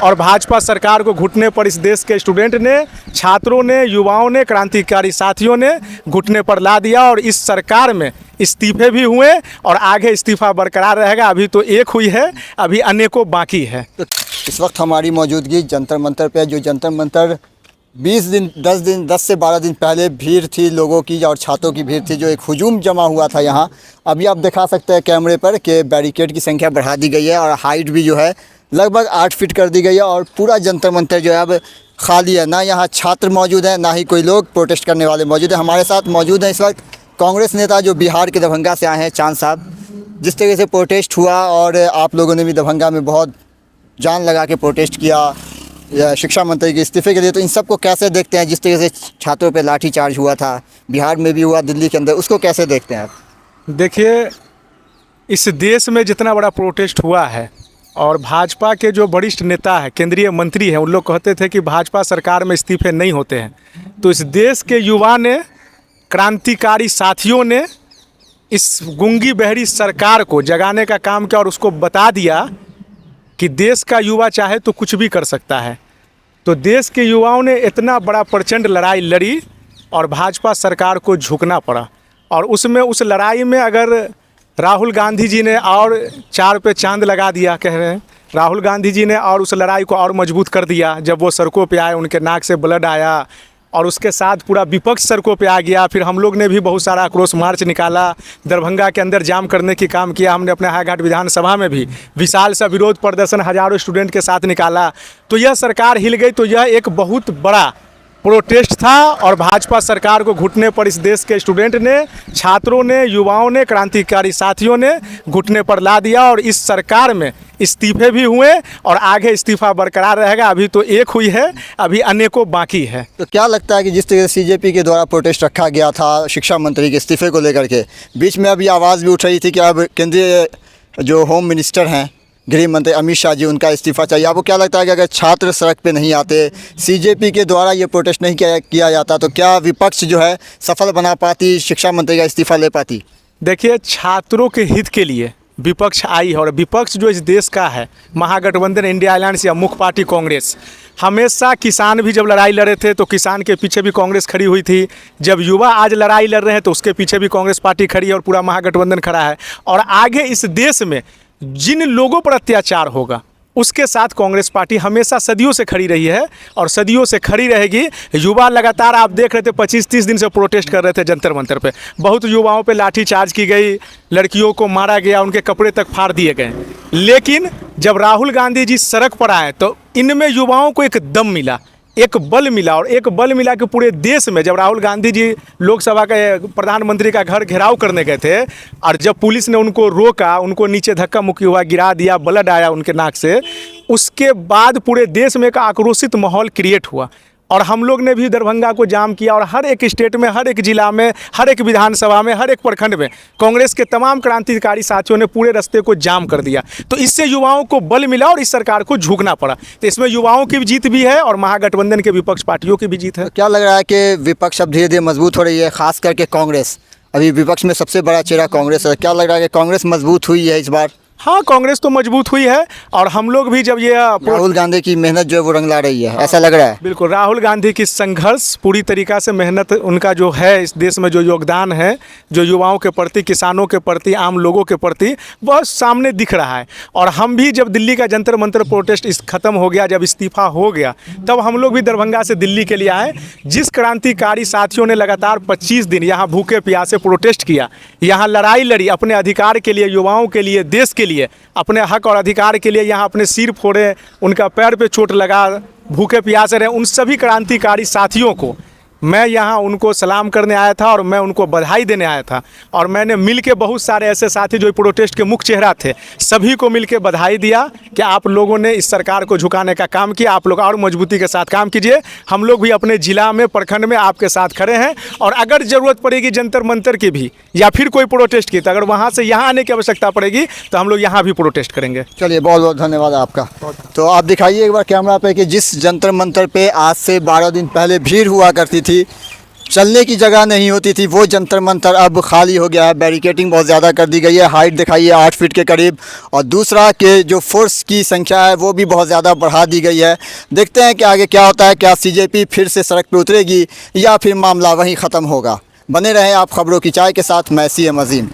और भाजपा सरकार को घुटने पर इस देश के स्टूडेंट ने, छात्रों ने, युवाओं ने, क्रांतिकारी साथियों ने घुटने पर ला दिया और इस सरकार में इस्तीफे भी हुए और आगे इस्तीफा बरकरार रहेगा। अभी तो एक हुई है, अभी अनेकों बाकी है। तो इस वक्त हमारी मौजूदगी जंतर मंतर पे, जो जंतर मंतर 10 से 12 दिन पहले भीड़ थी लोगों की और छात्रों की भीड़ थी, जो एक हुजूम जमा हुआ था यहाँ। अभी आप दिखा सकते हैं कैमरे पर कि बैरिकेड की संख्या बढ़ा दी गई है और हाइट भी जो है लगभग 8 फीट कर दी गई है और पूरा जंतर मंतर जो है अब खाली है। ना यहाँ छात्र मौजूद हैं, ना ही कोई लोग प्रोटेस्ट करने वाले मौजूद हैं। हमारे साथ मौजूद हैं इस वक्त कांग्रेस नेता जो बिहार के दरभंगा से आए हैं, चांद साहब। जिस तरीके से प्रोटेस्ट हुआ और आप लोगों ने भी दरभंगा में बहुत जान लगा के प्रोटेस्ट किया शिक्षा मंत्री के इस्तीफे के लिए, तो इन सब को कैसे देखते हैं? जिस तरीके से छात्रों पे लाठीचार्ज हुआ था, बिहार में भी हुआ, दिल्ली के अंदर, उसको कैसे देखते हैं आप? देखिए, इस देश में जितना बड़ा प्रोटेस्ट हुआ है और भाजपा के जो वरिष्ठ नेता है, केंद्रीय मंत्री हैं, उन लोग कहते थे कि भाजपा सरकार में इस्तीफे नहीं होते हैं। तो इस देश के युवा ने, क्रांतिकारी साथियों ने इस गूंगी बहरी सरकार को जगाने का काम किया और उसको बता दिया कि देश का युवा चाहे तो कुछ भी कर सकता है। तो देश के युवाओं ने इतना बड़ा प्रचंड लड़ाई लड़ी और भाजपा सरकार को झुकना पड़ा। और उसमें, उस लड़ाई में अगर राहुल गांधी जी ने और 4 पे चांद लगा दिया, कह रहे हैं राहुल गांधी जी ने, और उस लड़ाई को और मजबूत कर दिया। जब वो सड़कों पे आए, उनके नाक से ब्लड आया और उसके साथ पूरा विपक्ष सड़कों पे आ गया। फिर हम लोग ने भी बहुत सारा आक्रोश मार्च निकाला, दरभंगा के अंदर जाम करने की काम किया। हमने अपने हाईघाट विधानसभा में भी विशाल सा विरोध प्रदर्शन हजारों स्टूडेंट के साथ निकाला। तो यह सरकार हिल गई। तो यह एक बहुत बड़ा प्रोटेस्ट था और भाजपा सरकार को घुटने पर इस देश के स्टूडेंट ने, छात्रों ने, युवाओं ने, क्रांतिकारी साथियों ने घुटने पर ला दिया और इस सरकार में इस्तीफे भी हुए और आगे इस्तीफा बरकरार रहेगा। अभी तो एक हुई है, अभी अनेकों बाकी है। तो क्या लगता है कि जिस तरह से CJP के द्वारा प्रोटेस्ट रखा गया था शिक्षा मंत्री के इस्तीफे को लेकर के, बीच में अभी आवाज़ भी उठ रही थी कि अब केंद्रीय जो होम मिनिस्टर हैं, गृह मंत्री अमित शाह जी, उनका इस्तीफा चाहिए। आपको क्या लगता है कि अगर छात्र सड़क पे नहीं आते, CJP के द्वारा ये प्रोटेस्ट नहीं किया जाता, तो क्या विपक्ष जो है सफल बना पाती, शिक्षा मंत्री का इस्तीफा ले पाती? देखिए, छात्रों के हित के लिए विपक्ष आई है और विपक्ष जो इस देश का है, महागठबंधन, इंडिया अलायंस या मुख्य पार्टी कांग्रेस, हमेशा किसान भी जब लड़ाई लड़े थे तो किसान के पीछे भी कांग्रेस खड़ी हुई थी। जब युवा आज लड़ाई लड़ रहे हैं तो उसके पीछे भी कांग्रेस पार्टी खड़ी है और पूरा महागठबंधन खड़ा है। और आगे इस देश में जिन लोगों पर अत्याचार होगा उसके साथ कांग्रेस पार्टी हमेशा सदियों से खड़ी रही है और सदियों से खड़ी रहेगी। युवा लगातार, आप देख रहे थे, 25-30 दिन से प्रोटेस्ट कर रहे थे जंतर मंतर पे। बहुत युवाओं पे लाठीचार्ज की गई, लड़कियों को मारा गया, उनके कपड़े तक फाड़ दिए गए। लेकिन जब राहुल गांधी जी सड़क पर आए तो इनमें युवाओं को एक दम मिला, एक बल मिला। और एक बल मिला कि पूरे देश में जब राहुल गांधी जी लोकसभा के प्रधानमंत्री का घर घेराव करने गए थे और जब पुलिस ने उनको रोका, उनको नीचे धक्का मुक्की हुआ, गिरा दिया, ब्लड आया उनके नाक से, उसके बाद पूरे देश में एक आक्रोशित माहौल क्रिएट हुआ। और हम लोग ने भी दरभंगा को जाम किया और हर एक स्टेट में, हर एक जिला में, हर एक विधानसभा में, हर एक प्रखंड में कांग्रेस के तमाम क्रांतिकारी साथियों ने पूरे रास्ते को जाम कर दिया। तो इससे युवाओं को बल मिला और इस सरकार को झुकना पड़ा। तो इसमें युवाओं की भी जीत भी है और महागठबंधन के विपक्ष पार्टियों की भी जीत है। क्या लग रहा है कि विपक्ष अब धीरे धीरे मजबूत हो रही है, खास करके कांग्रेस? अभी विपक्ष में सबसे बड़ा चेहरा कांग्रेस है। क्या लग रहा है कि कांग्रेस मजबूत हुई है इस बार? हाँ, कांग्रेस तो मजबूत हुई है और हम लोग भी जब ये राहुल गांधी की मेहनत जो है वो रंग ला रही है, ऐसा लग रहा है। बिल्कुल, राहुल गांधी की संघर्ष पूरी तरीक़ा से, मेहनत उनका जो है, इस देश में जो योगदान है, जो युवाओं के प्रति, किसानों के प्रति, आम लोगों के प्रति, बहुत सामने दिख रहा है। और हम भी जब दिल्ली का जंतर मंतर प्रोटेस्ट ख़त्म हो गया, जब इस्तीफा हो गया, तब हम लोग भी दरभंगा से दिल्ली के लिए आए। जिस क्रांतिकारी साथियों ने लगातार 25 दिन यहाँ भूखे प्यासे प्रोटेस्ट किया, यहाँ लड़ाई लड़ी अपने अधिकार के लिए, युवाओं के लिए, देश के लिए, अपने हक और अधिकार के लिए, यहाँ अपने सिर फोड़े, उनका पैर पे चोट लगा, भूखे प्यासे रहे, उन सभी क्रांतिकारी साथियों को मैं यहाँ उनको सलाम करने आया था और मैं उनको बधाई देने आया था। और मैंने मिल के बहुत सारे ऐसे साथी जो प्रोटेस्ट के मुख्य चेहरा थे, सभी को मिल के बधाई दिया कि आप लोगों ने इस सरकार को झुकाने का काम किया, आप लोग और मजबूती के साथ काम कीजिए। हम लोग भी अपने ज़िला में, प्रखंड में आपके साथ खड़े हैं और अगर ज़रूरत पड़ेगी जंतर मंतर की भी या फिर कोई प्रोटेस्ट की, तो अगर वहाँ से यहाँ आने की आवश्यकता पड़ेगी तो हम लोग यहाँ भी प्रोटेस्ट करेंगे। चलिए, बहुत बहुत धन्यवाद आपका। तो आप दिखाइए एक बार कैमरा पे कि जिस जंतर मंतर पे आज से 12 दिन पहले भीड़ हुआ करती थी, चलने की जगह नहीं होती थी, वो जंतर मंतर अब खाली हो गया है। बैरिकेटिंग बहुत ज़्यादा कर दी गई है, हाइट दिखाइए 8 फीट के करीब, और दूसरा कि जो फोर्स की संख्या है वो भी बहुत ज़्यादा बढ़ा दी गई है। देखते हैं कि आगे क्या होता है, क्या CJP फिर से सड़क पर उतरेगी या फिर मामला वहीं ख़त्म होगा। बने रहें आप खबरों की चाय के साथ। मैं CM अजीम।